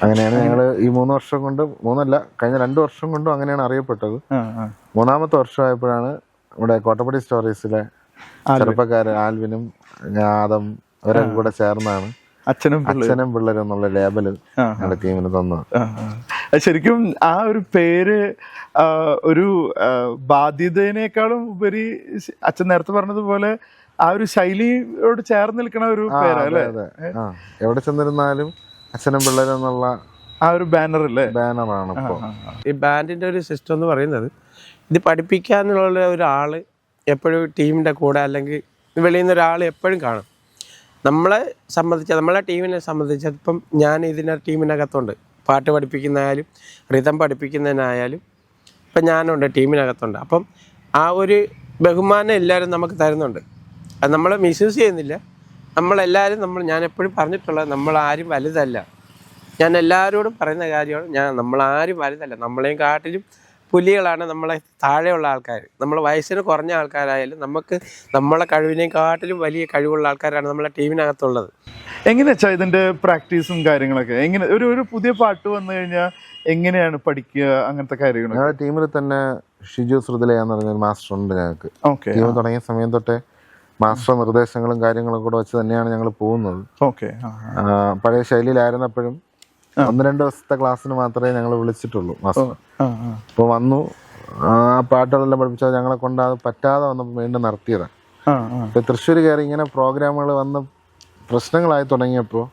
Speaker 2: അങ്ങനെയാണ് ഞങ്ങൾ ഈ 3 വർഷം കൊണ്ട്, 3 അല്ല കഴിഞ്ഞ 2 വർഷം കൊണ്ടും അങ്ങനെയാണ് അറിയപ്പെട്ടത്. 3-ാമത്തെ വർഷമായപ്പോഴാണ് ഇവിടെ കോട്ടപ്പടി സ്റ്റോറീസിലെ ചെറുപ്പക്കാരൻ ആൽവിനും ആദം അവരൊക്കെ കൂടെ ചേർന്നാണ് അച്ഛനും പിള്ളേരും എന്നുള്ള ലേബല് ഞങ്ങളുടെ ടീമിന് തന്നത്.
Speaker 1: ശരിക്കും ആ ഒരു പേര് ഒരു ബാധ്യതേനേക്കാളും ഉപരി അച്ഛൻ നേരത്തെ പറഞ്ഞതുപോലെ ആ ഒരു ശൈലിയോട് ചേർന്ന് നിൽക്കണ ഒരു പേരല്ലേ?
Speaker 2: എവിടെ ചെന്നിരുന്നാലും അച്ഛനും പിള്ളേരും എന്നുള്ള
Speaker 1: ആ ഒരു ബാനറല്ലേ,
Speaker 2: ബാനറാണ് ഇപ്പോൾ.
Speaker 4: ഈ ബാൻഡിൻ്റെ ഒരു സിസ്റ്റം എന്ന് പറയുന്നത് ഇത് പഠിപ്പിക്കാനുള്ള ഒരാൾ എപ്പോഴും ടീമിൻ്റെ കൂടെ അല്ലെങ്കിൽ വെളിയിൽ നിന്ന് ഒരാൾ എപ്പോഴും കാണും. നമ്മളെ ടീമിനെ സംബന്ധിച്ച് ഇപ്പം ഞാൻ ടീമിനകത്തുണ്ട്. പാട്ട് പഠിപ്പിക്കുന്നതായാലും റിതം പഠിപ്പിക്കുന്നതിനായാലും ഇപ്പം ഞാനുണ്ട്, ടീമിനകത്തുണ്ട്. അപ്പം ആ ഒരു ബഹുമാനം എല്ലാവരും നമുക്ക് തരുന്നുണ്ട്. അത് നമ്മൾ മിസ്യൂസ് ചെയ്യുന്നില്ല. നമ്മളെല്ലാവരും ഞാൻ എപ്പോഴും പറഞ്ഞിട്ടുള്ളത്, നമ്മളാരും വലുതല്ല. ഞാൻ എല്ലാവരോടും പറയുന്ന കാര്യമാണ്, നമ്മളാരും വലുതല്ല. നമ്മളെയും കാട്ടിലും പുലികളാണ് നമ്മളെ താഴെയുള്ള ആൾക്കാർ. നമ്മൾ വയസ്സിന് കുറഞ്ഞ ആൾക്കാരായാലും നമുക്ക് നമ്മളെ കഴിവിനെയും കാട്ടിലും വലിയ കഴിവുള്ള ആൾക്കാരാണ് നമ്മളെ ടീമിനകത്തുള്ളത്.
Speaker 1: എങ്ങനെയാ വെച്ചാൽ ഇതിന്റെ പ്രാക്ടീസും കാര്യങ്ങളൊക്കെ എങ്ങനെ? ഒരു പുതിയ പാട്ട് വന്നു കഴിഞ്ഞാൽ എങ്ങനെയാണ് പഠിക്കുക, അങ്ങനത്തെ കാര്യങ്ങൾ?
Speaker 2: ഞങ്ങളുടെ ടീമിൽ തന്നെ ഷിജു ശ്രുതിലയാന്ന് പറഞ്ഞൊരു മാസ്റ്റർ ഉണ്ട് ഞങ്ങൾക്ക്.
Speaker 1: ഓക്കെ.
Speaker 2: ടീം തുടങ്ങിയ സമയം തൊട്ടേ മാസ്റ്റർ നിർദ്ദേശങ്ങളും കാര്യങ്ങളും കൂടെ വെച്ച് തന്നെയാണ് ഞങ്ങൾ പോകുന്നത്.
Speaker 1: ഓക്കെ.
Speaker 2: പഴയ ശൈലിയിലായിരുന്നപ്പോഴും 1-2 ദിവസത്തെ ക്ലാസ്സിന് മാത്രമേ ഞങ്ങൾ വിളിച്ചിട്ടുള്ളൂ മാസ്റ്റർ. അപ്പോൾ വന്നു ആ പാട്ടുകളെല്ലാം പഠിപ്പിച്ചാൽ ഞങ്ങളെ കൊണ്ട് അത് പറ്റാതെ വന്നപ്പോൾ വീണ്ടും നടത്തിയതാണ്. ഇപ്പൊ തൃശ്ശൂർ കയറി ഇങ്ങനെ പ്രോഗ്രാമുകൾ വന്ന് പ്രശ്നങ്ങളായി തുടങ്ങിയപ്പോൾ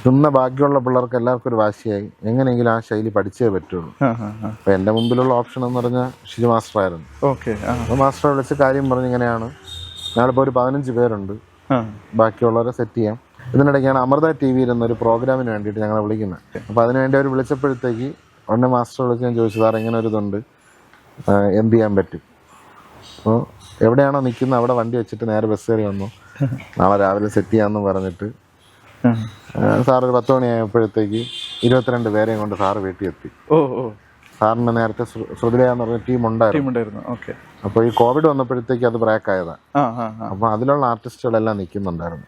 Speaker 2: ഇന്ന് ബാക്കിയുള്ള പിള്ളേർക്ക് എല്ലാവർക്കും ഒരു വാശിയായി, എങ്ങനെയെങ്കിലും ആ ശൈലി പഠിച്ചേ പറ്റുള്ളൂ. അപ്പൊ എൻ്റെ മുമ്പിലുള്ള ഓപ്ഷൻ എന്ന് പറഞ്ഞാൽ ഷിജു മാസ്റ്റർ ആയിരുന്നു. അപ്പോൾ മാസ്റ്ററെ വിളിച്ച് കാര്യം പറഞ്ഞ് ഇങ്ങനെയാണ്, ഞങ്ങളിപ്പോൾ ഒരു 15 പേരുണ്ട്, ബാക്കിയുള്ളവരെ സെറ്റ് ചെയ്യാം. ഇതിനിടയ്ക്കാണ് അമൃത TV എന്നൊരു പ്രോഗ്രാമിന് വേണ്ടിയിട്ട് ഞങ്ങളെ വിളിക്കുന്നത്. അപ്പോൾ അതിനുവേണ്ടി അവർ വിളിച്ചപ്പോഴത്തേക്ക് ഉടനെ മാസ്റ്റർ വിളിച്ച് ഞാൻ ചോദിച്ചു, സാർ ഇങ്ങനെ ഒരു ഇതുണ്ട്, എന്ത് ചെയ്യാൻ പറ്റും? അപ്പോൾ എവിടെയാണോ നിൽക്കുന്നത് അവിടെ വണ്ടി വെച്ചിട്ട് നേരെ ബസ് കയറി വന്നു, നാളെ രാവിലെ സെറ്റ് ചെയ്യാമെന്ന് പറഞ്ഞിട്ട് സാർ ഒരു 10 മണിയായപ്പോഴത്തേക്ക് 22 പേരെയും കൊണ്ട് സാറ് വീട്ടിൽ എത്തി. സാറിന് നേരത്തെ ശ്രുതിലയ എന്ന് പറഞ്ഞ ടീം ഉണ്ടായിരുന്നു. അപ്പോൾ ഈ കോവിഡ് വന്നപ്പോഴത്തേക്ക് അത് ബ്രേക്ക് ആയതാണ്. അപ്പോൾ അതിലുള്ള ആർട്ടിസ്റ്റുകളെല്ലാം നിൽക്കുന്നുണ്ടായിരുന്നു.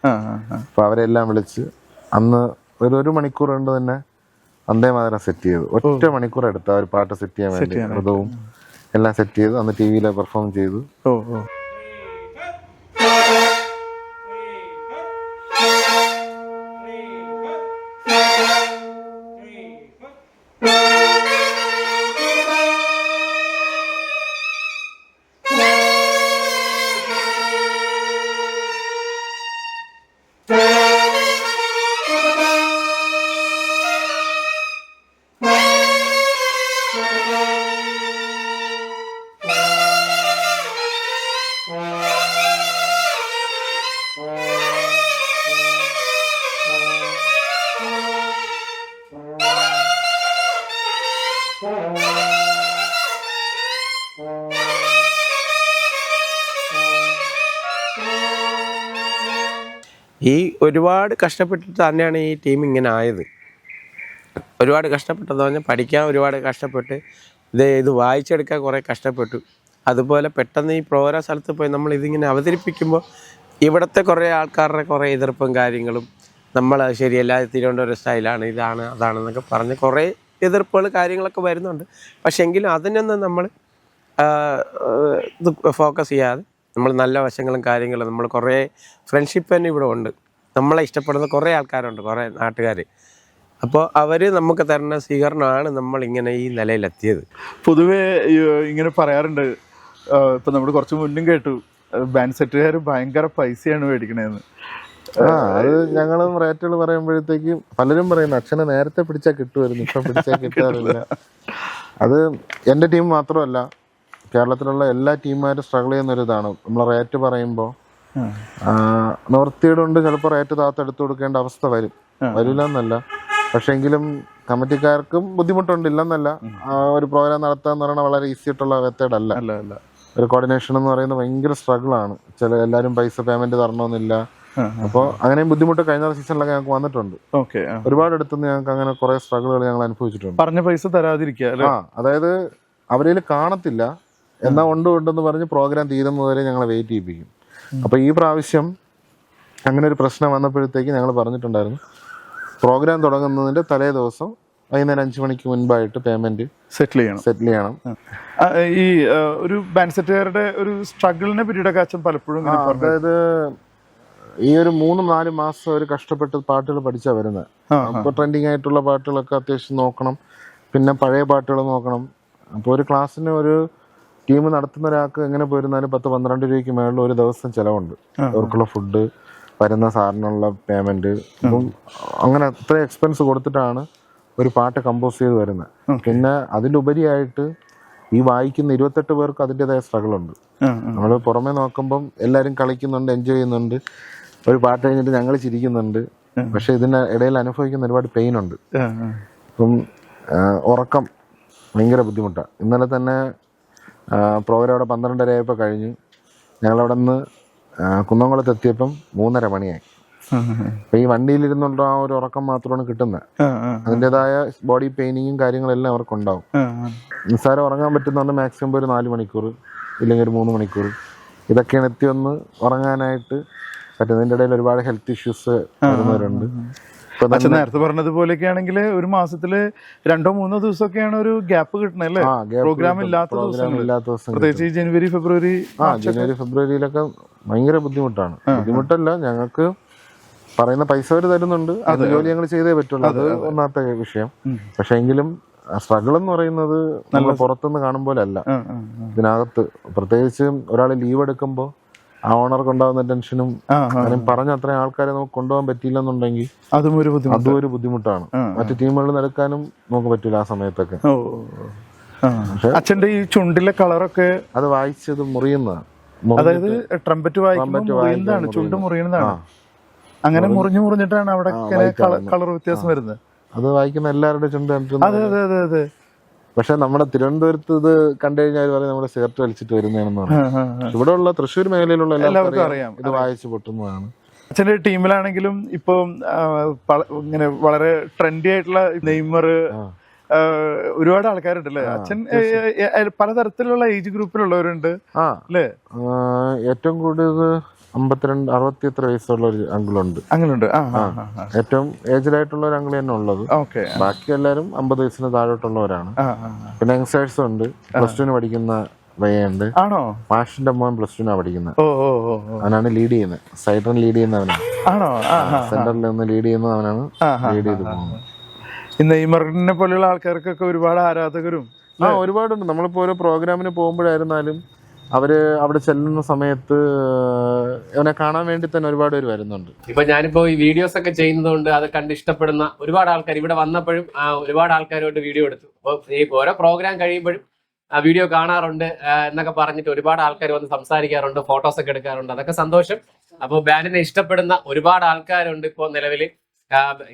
Speaker 2: അപ്പോൾ അവരെല്ലാം വിളിച്ച് അന്ന് ഒരു മണിക്കൂർ കൊണ്ട് തന്നെ വന്ദേമാതരം സെറ്റ് ചെയ്തു. 1 മണിക്കൂർ എടുത്ത് ആ ഒരു പാട്ട് സെറ്റ് ചെയ്യാൻ വേണ്ടി മൃദവും എല്ലാം സെറ്റ് ചെയ്തു. അന്ന് TV-യിൽ പെർഫോം ചെയ്തു.
Speaker 4: ഈ ഒരുപാട് കഷ്ടപ്പെട്ടിട്ട് തന്നെയാണ് ഈ ടീം ഇങ്ങനെ ആയത്. ഒരുപാട് കഷ്ടപ്പെട്ടെന്ന് പറഞ്ഞാൽ പഠിക്കാൻ ഒരുപാട് കഷ്ടപ്പെട്ട്, ഇത് വായിച്ചെടുക്കാൻ കുറേ കഷ്ടപ്പെട്ടു. അതുപോലെ പെട്ടെന്ന് ഈ പ്രോഗ്രാം സ്ഥലത്ത് പോയി നമ്മൾ ഇതിങ്ങനെ അവതരിപ്പിക്കുമ്പോൾ ഇവിടുത്തെ കുറേ ആൾക്കാരുടെ കുറേ എതിർപ്പും കാര്യങ്ങളും, നമ്മൾ ശരിയല്ല, തിരുവനന്തപുരം സ്റ്റൈലാണ്, ഇതാണ് അതാണെന്നൊക്കെ പറഞ്ഞ് കുറേ എതിർപ്പുകൾ കാര്യങ്ങളൊക്കെ വരുന്നുണ്ട്. പക്ഷേ എങ്കിലും അതിനൊന്നും നമ്മൾ ഇത് ഫോക്കസ് ചെയ്യാതെ നമ്മൾ നല്ല വശങ്ങളും കാര്യങ്ങളും, നമ്മൾ കുറേ ഫ്രണ്ട്ഷിപ്പ് തന്നെ ഇവിടെ ഉണ്ട്. നമ്മളെ ഇഷ്ടപ്പെടുന്ന കുറേ ആൾക്കാരുണ്ട്, കുറേ നാട്ടുകാർ. അപ്പോൾ അവർ നമുക്ക് തരുന്ന സ്വീകരണമാണ് നമ്മളിങ്ങനെ ഈ നിലയിലെത്തിയത്.
Speaker 1: പൊതുവേ ഇങ്ങനെ പറയാറുണ്ട്, ഇപ്പം നമ്മൾ കുറച്ച് മുന്നും കേട്ടു, ബാൻഡ് സെറ്റുകാർ ഭയങ്കര പൈസയാണ് മേടിക്കണേന്ന്.
Speaker 2: അത് ഞങ്ങളും റേറ്റുകൾ പറയുമ്പോഴത്തേക്ക് പലരും പറയുന്നു അച്ഛനെ നേരത്തെ പിടിച്ചാൽ കിട്ടുമായിരുന്നു, ഇപ്പം പിടിച്ചാൽ കിട്ടാറില്ല. അത് എൻ്റെ ടീം മാത്രമല്ല, കേരളത്തിലുള്ള എല്ലാ ടീമുകാരും സ്ട്രഗിൾ ചെയ്യുന്നൊരിതാണ്. നമ്മൾ റേറ്റ് പറയുമ്പോൾ നിർത്തിയിടുകൊണ്ട് ചിലപ്പോൾ റേറ്റ് താത്തെടുത്ത് കൊടുക്കേണ്ട അവസ്ഥ വരില്ല എന്നല്ല, പക്ഷെ എങ്കിലും കമ്മിറ്റിക്കാർക്കും ബുദ്ധിമുട്ടുണ്ട്, ഇല്ലെന്നല്ല. ഒരു പ്രോഗ്രാം നടത്താന്ന് പറയുന്നത് വളരെ ഈസി ആയിട്ടുള്ള മെത്തേഡല്ല. ഒരു കോർഡിനേഷൻ എന്ന് പറയുന്നത് ഭയങ്കര സ്ട്രഗിളാണ്. എല്ലാവരും പൈസ പേയ്മെന്റ് തരണമെന്നില്ല. അപ്പോൾ അങ്ങനെയും ബുദ്ധിമുട്ട് കഴിഞ്ഞ സീസണിലൊക്കെ ഞങ്ങൾക്ക് വന്നിട്ടുണ്ട്. ഒരുപാട് അടുത്തുനിന്ന് ഞങ്ങൾക്ക് അങ്ങനെ കുറെ സ്ട്രഗിളുകൾ ഞങ്ങൾ അനുഭവിച്ചിട്ടുണ്ട്.
Speaker 1: പറഞ്ഞ പൈസ തരാതിരിക്കുക,
Speaker 2: അതായത് അവരിൽ കാണത്തില്ല, എന്നാ ഉണ്ടെന്ന് പറഞ്ഞ് പ്രോഗ്രാം തീരുന്നതുവരെ ഞങ്ങളെ വെയിറ്റ് ചെയ്യിപ്പിക്കും. അപ്പൊ ഈ പ്രാവശ്യം അങ്ങനെ ഒരു പ്രശ്നം വന്നപ്പോഴത്തേക്ക് ഞങ്ങൾ പറഞ്ഞിട്ടുണ്ടായിരുന്നു, പ്രോഗ്രാം തുടങ്ങുന്നതിന്റെ തലേ ദിവസം വൈകുന്നേരം 5 മണിക്ക് മുൻപായിട്ട് പേയ്മെന്റ് സെറ്റിൽ ചെയ്യണം.
Speaker 1: ഈ ഒരു ബാൻഡ് സെറ്റുകാരുടെ ഒരു സ്ട്രഗിളിനെ പറ്റിയിട്ടൊക്കെ അച്ഛൻ പലപ്പോഴും,
Speaker 2: അതായത് ഈ ഒരു 3-4 മാസം ഒരു കഷ്ടപ്പെട്ട് പാട്ടുകൾ പഠിച്ചാ വരുന്നത്. അപ്പൊ ട്രെൻഡിങ് ആയിട്ടുള്ള പാട്ടുകളൊക്കെ അത്യാവശ്യം നോക്കണം, പിന്നെ പഴയ പാട്ടുകൾ നോക്കണം. അപ്പോൾ ഒരു ക്ലാസ്സിന് ഒരു ടീം നടത്തുന്ന ഒരാൾക്ക് എങ്ങനെ പോയിരുന്നാലും 10-12 രൂപയ്ക്ക് മേളിൽ ഒരു ദിവസം ചിലവുണ്ട്. അവർക്കുള്ള ഫുഡ്, വരുന്ന സാറിനുള്ള പേയ്മെന്റ്, അപ്പം അങ്ങനെ അത്ര എക്സ്പെൻസ് കൊടുത്തിട്ടാണ് ഒരു പാട്ട് കമ്പോസ് ചെയ്ത് വരുന്നത്. പിന്നെ അതിലുപരിയായിട്ട് ഈ വായിക്കുന്ന 28 പേർക്ക് അതിൻ്റെതായ സ്ട്രഗിൾ ഉണ്ട്. നമ്മൾ പുറമെ നോക്കുമ്പം എല്ലാവരും കളിക്കുന്നുണ്ട്, എൻജോയ് ചെയ്യുന്നുണ്ട്, ഒരു പാട്ട് കഴിഞ്ഞിട്ട് ഞങ്ങൾ ചിരിക്കുന്നുണ്ട്. പക്ഷെ ഇതിന് ഇടയിൽ അനുഭവിക്കുന്ന ഒരുപാട് പെയിൻ ഉണ്ട്. ഇപ്പം ഉറക്കം ഭയങ്കര ബുദ്ധിമുട്ടാണ്. ഇന്നലെ തന്നെ പ്രോഗ്രാം അവിടെ 12:30 ആയപ്പോൾ കഴിഞ്ഞു. ഞങ്ങളവിടെ നിന്ന് കുന്നംകുളത്ത് എത്തിയപ്പം 3:30 മണിയായി. അപ്പം ഈ വണ്ടിയിലിരുന്നുള്ള ആ ഒരു ഉറക്കം മാത്രമാണ് കിട്ടുന്നത്. അതിൻ്റെതായ ബോഡി പെയിനിങ്ങും കാര്യങ്ങളെല്ലാം അവർക്കുണ്ടാവും. നിസ്സാരം ഉറങ്ങാൻ പറ്റുന്ന മാക്സിമം ഒരു 4 മണിക്കൂർ ഇല്ലെങ്കിൽ ഒരു 3 മണിക്കൂർ, ഇതൊക്കെയാണ് എത്തി ഒന്ന് ഉറങ്ങാനായിട്ട് പറ്റുന്നതിൻ്റെ ഇടയിൽ ഒരുപാട് ഹെൽത്ത് ഇഷ്യൂസ് വരുന്നവരുണ്ട്.
Speaker 1: അച്ഛൻ നേരത്തെ പറഞ്ഞതുപോലെയൊക്കെ ആണെങ്കിൽ ഒരു മാസത്തില് 2-3 ദിവസമൊക്കെയാണ് ഒരു ഗ്യാപ്പ് കിട്ടണേ അല്ലേ? പ്രോഗ്രാം ഇല്ലാത്ത ദിവസം, പ്രത്യേകിച്ച് ജനുവരി
Speaker 2: ഫെബ്രുവരിയിലൊക്കെ ഭയങ്കര ബുദ്ധിമുട്ടാണ്. ബുദ്ധിമുട്ടല്ല, ഞങ്ങൾക്ക് പറയുന്ന പൈസ അവർ തരുന്നുണ്ട്, അത് ജോലി ഞങ്ങൾ ചെയ്തേ പറ്റുള്ളൂ, അത് ഒന്നാമത്തെ വിഷയം. പക്ഷെ എങ്കിലും സ്ട്രഗിൾ എന്ന് പറയുന്നത് നമ്മൾ പുറത്തുനിന്ന് കാണുമ്പോൾ അല്ല. ഇതിനകത്ത് പ്രത്യേകിച്ച് ഒരാൾ ലീവ് എടുക്കുമ്പോൾ ആ ഓണർക്ക് ഉണ്ടാകുന്ന ടെൻഷനും പറഞ്ഞ അത്രയും ആൾക്കാരെ നമുക്ക് കൊണ്ടുപോകാൻ പറ്റിയില്ല എന്നുണ്ടെങ്കിൽ അതും ഒരു ബുദ്ധിമുട്ടാണ്. മറ്റു ടീമുകളിൽ നടക്കാനും നമുക്ക് പറ്റില്ല ആ സമയത്തൊക്കെ.
Speaker 1: അച്ഛന്റെ ഈ ചുണ്ടിലെ കളറൊക്കെ
Speaker 2: അത് വായിച്ചത് മുറിയുന്നതാണ്.
Speaker 1: അതായത് ട്രംപറ്റ് വായിക്കുന്നതാണ്, ചുണ്ട് മുറിയുന്നതാണ്. അങ്ങനെ മുറിഞ്ഞിട്ടാണ് അവിടെ കളർ വ്യത്യാസം വരുന്നത്.
Speaker 2: അത് വായിക്കുന്ന എല്ലാവരുടെ ചുണ്ട്.
Speaker 1: അതെ അതെ അതെ അതെ.
Speaker 2: പക്ഷെ നമ്മുടെ തിരുവനന്തപുരത്ത് ഇത് കണ്ടു കഴിഞ്ഞാൽ പറയും നമ്മുടെ സിഗരറ്റ് വലിച്ചിട്ട് വരുന്നതാണെന്ന് പറഞ്ഞു. ഇവിടെ ഉള്ള തൃശ്ശൂർ മേഖലയിലുള്ള എല്ലാവർക്കും അറിയാം ഇത് വായിച്ചു പൊട്ടുന്നതാണ്.
Speaker 1: അച്ഛന്റെ ടീമിലാണെങ്കിലും ഇപ്പൊ ഇങ്ങനെ വളരെ ട്രെൻഡി ആയിട്ടുള്ള നെയ്മർ, ഒരുപാട് ആൾക്കാരുണ്ടല്ലേ അച്ഛൻ? പലതരത്തിലുള്ള ഏജ് ഗ്രൂപ്പിലുള്ളവരുണ്ട് അല്ലേ?
Speaker 2: ഏറ്റവും കൂടുതൽ 52-60 എത്ര വയസ്സുള്ള ഒരു അങ്കിളുണ്ട്. ഏറ്റവും ഏജ്ഡ് ആയിട്ടുള്ള ഒരു അങ്കിൾ തന്നെ ഉള്ളത്. ബാക്കി എല്ലാവരും 50 വയസ്സിന് താഴോട്ടുള്ളവരാണ്. പിന്നെ യങ്സ്റ്റേഴ്സും ഉണ്ട്. +2 പഠിക്കുന്ന പയ്യുണ്ട്. മാഷിന്റെ മോൻ +2 പഠിക്കുന്നത്. അവനാണ് ലീഡ് ചെയ്യുന്നത്. സൈഡൻ ലീഡ് ചെയ്യുന്നവനാണ്. സെന്ററിൽ നിന്ന് ലീഡ് ചെയ്യുന്നത് അവനാണ്. ലീഡ് ചെയ്ത് പോകുന്നത്.
Speaker 1: നെയ്മറിനെ പോലെയുള്ള ആൾക്കാർക്കൊക്കെ ഒരുപാട് ആരാധകരും
Speaker 2: ഒരുപാടുണ്ട്. നമ്മളിപ്പോ ഓരോ പ്രോഗ്രാമിന് പോകുമ്പോഴായിരുന്നാലും അവര് അവിടെ ചെല്ലുന്ന സമയത്ത് അവനെ കാണാൻ വേണ്ടി തന്നെ ഒരുപാട് പേര് വരുന്നുണ്ട്.
Speaker 5: ഇപ്പൊ ഞാനിപ്പോ ഈ വീഡിയോസ് ഒക്കെ ചെയ്യുന്നതുകൊണ്ട് അത് കണ്ട് ഇഷ്ടപ്പെടുന്ന ഒരുപാട് ആൾക്കാർ ഇവിടെ വന്നപ്പോഴും ഒരുപാട് ആൾക്കാരുമായിട്ട് വീഡിയോ എടുത്തു. അപ്പോൾ ഈ ഓരോ പ്രോഗ്രാം കഴിയുമ്പോഴും വീഡിയോ കാണാറുണ്ട് എന്നൊക്കെ പറഞ്ഞിട്ട് ഒരുപാട് ആൾക്കാർ വന്ന് സംസാരിക്കാറുണ്ട്, ഫോട്ടോസ് ഒക്കെ എടുക്കാറുണ്ട്. അതൊക്കെ സന്തോഷം. അപ്പോൾ ബാൻഡിനെ ഇഷ്ടപ്പെടുന്ന ഒരുപാട് ആൾക്കാരുണ്ട് ഇപ്പോൾ നിലവിൽ.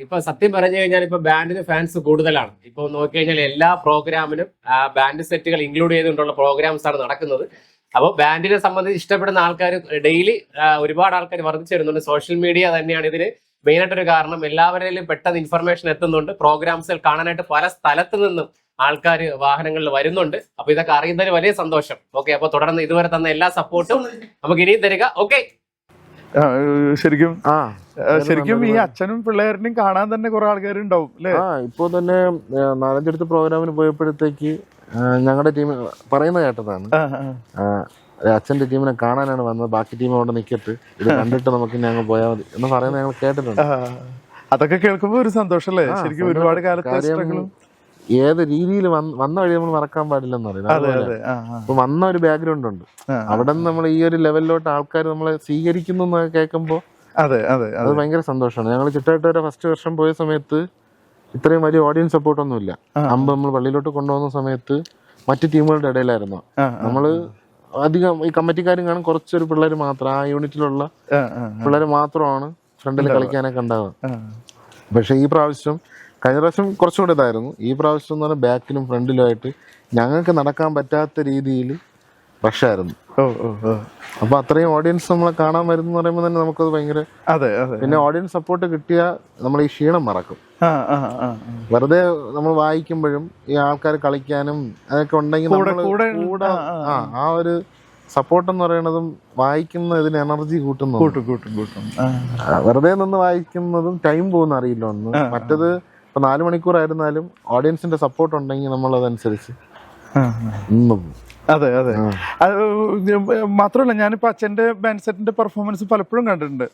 Speaker 5: ഇപ്പൊ സത്യം പറഞ്ഞു കഴിഞ്ഞാൽ ഇപ്പൊ ബാൻഡിന് ഫാൻസ് കൂടുതലാണ്. ഇപ്പൊ നോക്കിക്കഴിഞ്ഞാൽ എല്ലാ പ്രോഗ്രാമിനും ബാൻഡ് സെറ്റുകൾ ഇൻക്ലൂഡ് ചെയ്തുകൊണ്ടുള്ള പ്രോഗ്രാംസ് ആണ് നടക്കുന്നത്. അപ്പോൾ ബാൻഡിനെ സംബന്ധിച്ച് ഇഷ്ടപ്പെടുന്ന ആൾക്കാർ ഡെയിലി ഒരുപാട് ആൾക്കാർ വർദ്ധിച്ചു വരുന്നുണ്ട്. സോഷ്യൽ മീഡിയ തന്നെയാണ് ഇതിന് മെയിനായിട്ടൊരു കാരണം. എല്ലാവരിലും പെട്ടെന്ന് ഇൻഫർമേഷൻ എത്തുന്നുണ്ട്. പ്രോഗ്രാംസിൽ കാണാനായിട്ട് പല സ്ഥലത്തു നിന്നും ആൾക്കാർ വാഹനങ്ങളിൽ വരുന്നുണ്ട്. അപ്പൊ ഇതൊക്കെ അറിയുന്നതിന് വലിയ സന്തോഷം. ഓക്കെ, അപ്പൊ തുടർന്ന് ഇതുവരെ തന്ന എല്ലാ സപ്പോർട്ടും നമുക്ക് ഇനിയും തരിക. ഓക്കെ,
Speaker 1: ശരിക്കും ഈ അച്ഛനും പിള്ളേരിനെയും കാണാൻ തന്നെ കുറെ ആൾക്കാരുണ്ടാവും അല്ലേ?
Speaker 2: ഇപ്പൊ തന്നെ 4-5 പ്രോഗ്രാമിന് പോയപ്പോഴത്തേക്ക് ഞങ്ങളുടെ ടീം പറയുന്ന കേട്ടതാണ്, അച്ഛന്റെ ടീമിനെ കാണാനാണ് വന്നത്, ബാക്കി ടീം അവിടെ നിൽക്കട്ട്, ഇത് കണ്ടിട്ട് നമുക്ക് ഞങ്ങൾ പോയാൽ മതി എന്ന് പറയുന്നത് ഞങ്ങൾ കേട്ടിട്ടുണ്ട്.
Speaker 1: അതൊക്കെ കേൾക്കുമ്പോ ഒരു സന്തോഷല്ലേ? ശരിക്കും ഒരുപാട് കാലത്ത്
Speaker 2: ഏത് രീതിയിൽ വന്ന വഴി നമ്മൾ മറക്കാൻ പാടില്ലെന്ന് പറയുന്നത്. അപ്പൊ വന്ന ഒരു ബാക്ക്ഗ്രൗണ്ട് ഉണ്ട്. അവിടെ നിന്ന് നമ്മൾ ഈ ഒരു ലെവലിലോട്ട് ആൾക്കാർ നമ്മളെ സ്വീകരിക്കുന്നു എന്നൊക്കെ കേൾക്കുമ്പോ അത് ഭയങ്കര സന്തോഷമാണ്. ഞങ്ങൾ ചിട്ടായിട്ട് ഫസ്റ്റ് വർഷം പോയ സമയത്ത് ഇത്രയും വലിയ ഓഡിയൻസ് സപ്പോർട്ടൊന്നുമില്ല. നമ്മൾ പള്ളിയിലോട്ട് കൊണ്ടുപോകുന്ന സമയത്ത് മറ്റു ടീമുകളുടെ ഇടയിലായിരുന്നു. നമ്മള് അധികം ഈ കമ്മിറ്റിക്കാരും കാണും, കുറച്ചൊരു പിള്ളേർ മാത്രം, ആ യൂണിറ്റിലുള്ള പിള്ളേർ മാത്രമാണ് ഫ്രണ്ടിൽ കളിക്കാനൊക്കെ ഉണ്ടാവുക. പക്ഷെ ഈ പ്രാവശ്യം, കഴിഞ്ഞ പ്രാവശ്യം കുറച്ചുകൂടെ ഇതായിരുന്നു. ഈ പ്രാവശ്യം എന്ന് പറഞ്ഞാൽ ബാക്കിലും ഫ്രണ്ടിലുമായിട്ട് ഞങ്ങൾക്ക് നടക്കാൻ പറ്റാത്ത രീതിയിൽ റഷായിരുന്നു. അപ്പൊ അത്രയും ഓഡിയൻസ് നമ്മളെ കാണാൻ വരുന്ന പറയുമ്പോൾ തന്നെ നമുക്കത് ഭയങ്കര. പിന്നെ ഓഡിയൻസ് സപ്പോർട്ട് കിട്ടിയാൽ നമ്മൾ ഈ ക്ഷീണം മറക്കും. വെറുതെ നമ്മൾ വായിക്കുമ്പോഴും ഈ ആൾക്കാർ കളിക്കാനും അതൊക്കെ ഉണ്ടെങ്കിൽ കൂടെ ആ ഒരു സപ്പോർട്ട് എന്ന് പറയുന്നതും വായിക്കുന്ന ഇതിന് എനർജി കൂട്ടും. വെറുതെ നിന്ന് വായിക്കുന്നതും ടൈം പോകുന്ന അറിയില്ല ഒന്ന്. മറ്റത് ഇപ്പൊ 4 മണിക്കൂറായിരുന്നാലും ഓഡിയൻസിന്റെ സപ്പോർട്ട് ഉണ്ടെങ്കിൽ നമ്മൾ അതനുസരിച്ച്
Speaker 1: അതെ. അത് മാത്രമല്ല, ഞാനിപ്പോ അച്ഛന്റെ ബാൻഡ് സെറ്റിന്റെ പെർഫോമൻസ് പലപ്പോഴും കണ്ടിട്ടുണ്ട്.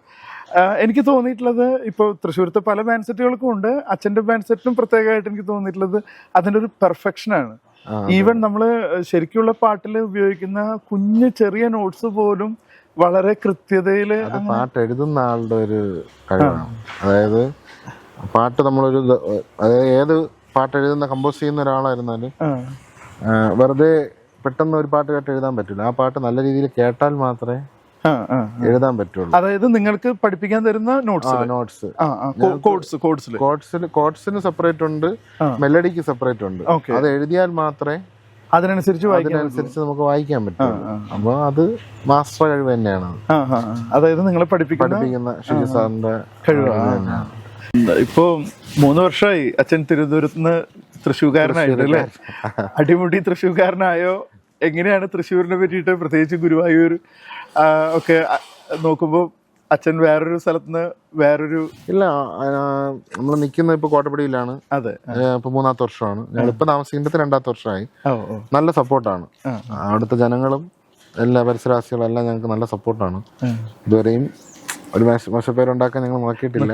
Speaker 1: എനിക്ക് തോന്നിയിട്ടുള്ളത്, ഇപ്പോൾ തൃശ്ശൂരത്തെ പല ബാൻഡ് സെറ്റുകൾക്കും ഉണ്ട്, അച്ഛന്റെ ബാൻഡ് സെറ്റിനും പ്രത്യേകമായിട്ട് എനിക്ക് തോന്നിയിട്ടുള്ളത് അതിന്റെ ഒരു പെർഫെക്ഷനാണ്. ഈവൻ നമ്മള് ശരിക്കുള്ള പാട്ടിൽ ഉപയോഗിക്കുന്ന കുഞ്ഞു ചെറിയ നോട്ട്സ് പോലും വളരെ കൃത്യതയില്
Speaker 2: പാട്ട് എഴുതുന്ന ആളുടെ ഒരു കഴിവാണ്. അതായത് പാട്ട് നമ്മളൊരു, അതായത് ഏത് പാട്ട് എഴുതുന്ന കമ്പോസ് ചെയ്യുന്ന ഒരാളായിരുന്നാലും വെറുതെ പെട്ടെന്ന് ഒരു പാട്ട് കേട്ട് എഴുതാൻ പറ്റില്ല. ആ പാട്ട് നല്ല രീതിയിൽ കേട്ടാൽ മാത്രമേ എഴുതാൻ പറ്റുള്ളൂ.
Speaker 1: അതായത് നിങ്ങൾക്ക് പഠിപ്പിക്കാൻ തരുന്ന
Speaker 2: നോട്ട്സ് കോഡ്സിന് സെപ്പറേറ്റ് ഉണ്ട്, മെലഡിക്ക് സെപ്പറേറ്റ് ഉണ്ട്. അത് എഴുതിയാൽ മാത്രമേ
Speaker 1: അതിനനുസരിച്ച്
Speaker 2: നമുക്ക് വായിക്കാൻ പറ്റും. അപ്പൊ അത് മാസ്റ്റർ കഴിവ് തന്നെയാണ്.
Speaker 1: അതായത് നിങ്ങളെ
Speaker 2: പഠിപ്പിക്കുന്ന ഷിജു സാറിന്റെ കഴിവ് തന്നെയാണ്.
Speaker 1: ഇപ്പൊ 3 വർഷമായി അച്ഛൻ തിരുവനന്തപുരത്ത് നിന്ന് തൃശ്ശൂർക്കാരനായിട്ട് അല്ലേ? അടിമുടി തൃശ്ശൂർക്കാരനായോ? എങ്ങനെയാണ് തൃശ്ശൂരിനെ പറ്റിയിട്ട്, പ്രത്യേകിച്ച് ഗുരുവായൂർ ഒക്കെ നോക്കുമ്പോ അച്ഛൻ വേറൊരു സ്ഥലത്തുനിന്ന് വേറൊരു?
Speaker 2: ഇല്ല, നമ്മൾ നിൽക്കുന്നത് ഇപ്പൊ കോട്ടപ്പടിയിലാണ്.
Speaker 1: അതെ,
Speaker 2: ഇപ്പൊ 3ാമത്തെ വർഷമാണ്. ഞങ്ങളിപ്പോ താമസിക്കുന്നത് 2ാമത്തെ വർഷമായി. നല്ല സപ്പോർട്ടാണ് അവിടുത്തെ ജനങ്ങളും എല്ലാ പരിസരവാസികളും എല്ലാം ഞങ്ങൾക്ക് നല്ല സപ്പോർട്ടാണ്. ഇതുവരെയും ഒരു മോശപ്പേരുണ്ടാക്കാൻ ഞങ്ങൾ നോക്കിയിട്ടില്ല.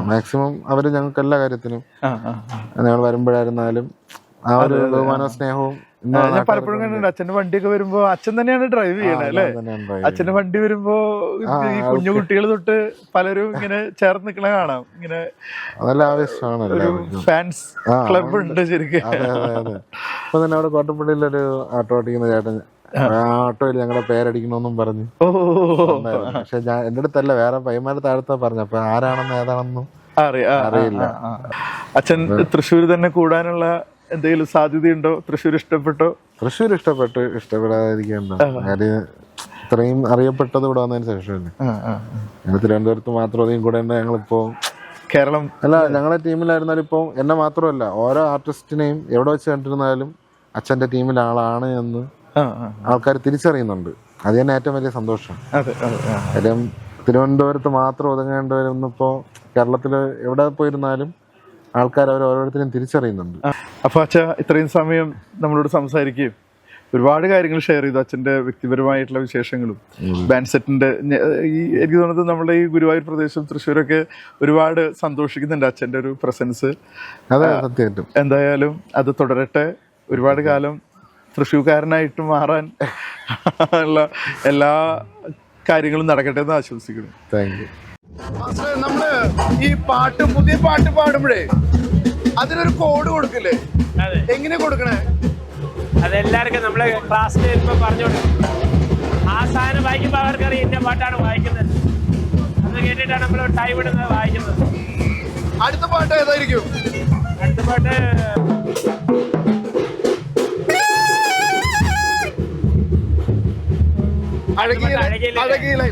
Speaker 2: മാക്സിമം അവര് ഞങ്ങൾക്ക് എല്ലാ കാര്യത്തിനും, ഞങ്ങൾ വരുമ്പോഴായിരുന്നാലും ആ ഒരു ബഹുമാനവും സ്നേഹവും.
Speaker 1: ഞാൻ പലപ്പോഴും കണ്ടിട്ടുണ്ട് അച്ഛന്റെ വണ്ടിയൊക്കെ വരുമ്പോ അച്ഛൻ തന്നെയാണ് ഡ്രൈവ് ചെയ്യണത് അല്ലേ? അച്ഛന്റെ വണ്ടി വരുമ്പോ ഈ കുഞ്ഞു കുട്ടികൾ തൊട്ട് പലരും ഇങ്ങനെ ചേർന്ന് നിൽക്കണ കാണാം. ഇങ്ങനെ
Speaker 2: നല്ല ആവേശമാണ്.
Speaker 1: ഫാൻസ് ക്ലബ് ഉണ്ട് ശരിക്കും.
Speaker 2: അപ്പൊ തന്നെ അവിടെ കോട്ടപ്പള്ളിയിലൊരു ഓട്ടോ ഓടിക്കുന്ന ചേട്ടൻ ഓട്ടോയിൽ ഞങ്ങളുടെ പേരടിക്കണമെന്നും പറഞ്ഞു. പക്ഷെ ഞാൻ എന്റെ അടുത്തല്ല, വേറെ പയ്യന്മാരെ താഴത്താ പറഞ്ഞു. അപ്പൊ ആരാണെന്ന് ഏതാണെന്നും അറിയില്ല.
Speaker 1: അച്ഛൻ തൃശ്ശൂർ തന്നെ കൂടാനുള്ള എന്തെങ്കിലും സാധ്യതയുണ്ടോ? തൃശ്ശൂർ ഇഷ്ടപ്പെട്ടോ?
Speaker 2: തൃശ്ശൂർ ഇഷ്ടപ്പെടാതിരിക്കണ്ട കാര്യം, ഇത്രയും അറിയപ്പെട്ടത് ഇവിടെ വന്നതിന് ശേഷമല്ലേ. ഞങ്ങൾ തിരുവനന്തപുരത്ത് മാത്രം അധികം കൂടെ ഞങ്ങളിപ്പോ
Speaker 1: കേരളം
Speaker 2: അല്ല, ഞങ്ങളുടെ ടീമിലായിരുന്നാലും ഇപ്പൊ എന്നെ മാത്രമല്ല ഓരോ ആർട്ടിസ്റ്റിനെയും എവിടെ വെച്ച് കണ്ടിരുന്നാലും അച്ഛന്റെ ടീമിൽ ആളാണ് എന്ന് ആൾക്കാർ തിരിച്ചറിയുന്നുണ്ട്. അത് തന്നെ ഏറ്റവും വലിയ സന്തോഷം. കാര്യം തിരുവനന്തപുരത്ത് മാത്രം ഒതുങ്ങേണ്ടവരൊന്നിപ്പോ കേരളത്തില് എവിടെ പോയിരുന്നാലും ആൾക്കാർ അവർ ഓരോരുത്തരും തിരിച്ചറിയുന്നുണ്ട്.
Speaker 1: അപ്പൊ അച്ഛ ഇത്രയും സമയം നമ്മളോട് സംസാരിക്കുകയും ഒരുപാട് കാര്യങ്ങൾ ഷെയർ ചെയ്തു. അച്ഛന്റെ വ്യക്തിപരമായിട്ടുള്ള വിശേഷങ്ങളും ബാൻഡ് സെറ്റിന്റെ എനിക്ക് തോന്നുന്നത് നമ്മുടെ ഈ ഗുരുവായൂർ പ്രദേശം തൃശ്ശൂരൊക്കെ ഒരുപാട് സന്തോഷിക്കുന്നുണ്ട് അച്ഛന്റെ ഒരു പ്രസൻസ്.
Speaker 2: അതെ, സത്യമായിട്ടും.
Speaker 1: എന്തായാലും അത് തുടരട്ടെ. ഒരുപാട് കാലം തൃശ്ശൂർക്കാരനായിട്ട് മാറാൻ ഉള്ള എല്ലാ കാര്യങ്ങളും നടക്കട്ടെ എന്ന് ആശംസിക്കുന്നു.
Speaker 2: Thank you.
Speaker 1: നമ്മള് ഈ പുതിയ പാട്ട് പാടുമ്പോഴേ അതിനൊരു കോഡ് കൊടുക്കില്ലേ? എങ്ങനെ കൊടുക്കണേ?
Speaker 4: അതെല്ലാവർക്കും നമ്മള് ക്ലാസ്സിൽ ഇപ്പൊ പറഞ്ഞോളൂ. ആ സാധനം വായിക്കുമ്പോ അവർക്കറിയാം ഇന്ന പാട്ടാണ് വായിക്കുന്നത്. അത് കേട്ടിട്ടാണ് നമ്മൾ ടൈം ഇടുന്നത് വായിക്കുന്നത്.
Speaker 1: അടുത്ത പാട്ട് ഏതായിരിക്കും?
Speaker 4: അടുത്ത പാട്ട്
Speaker 1: അഴകിയില.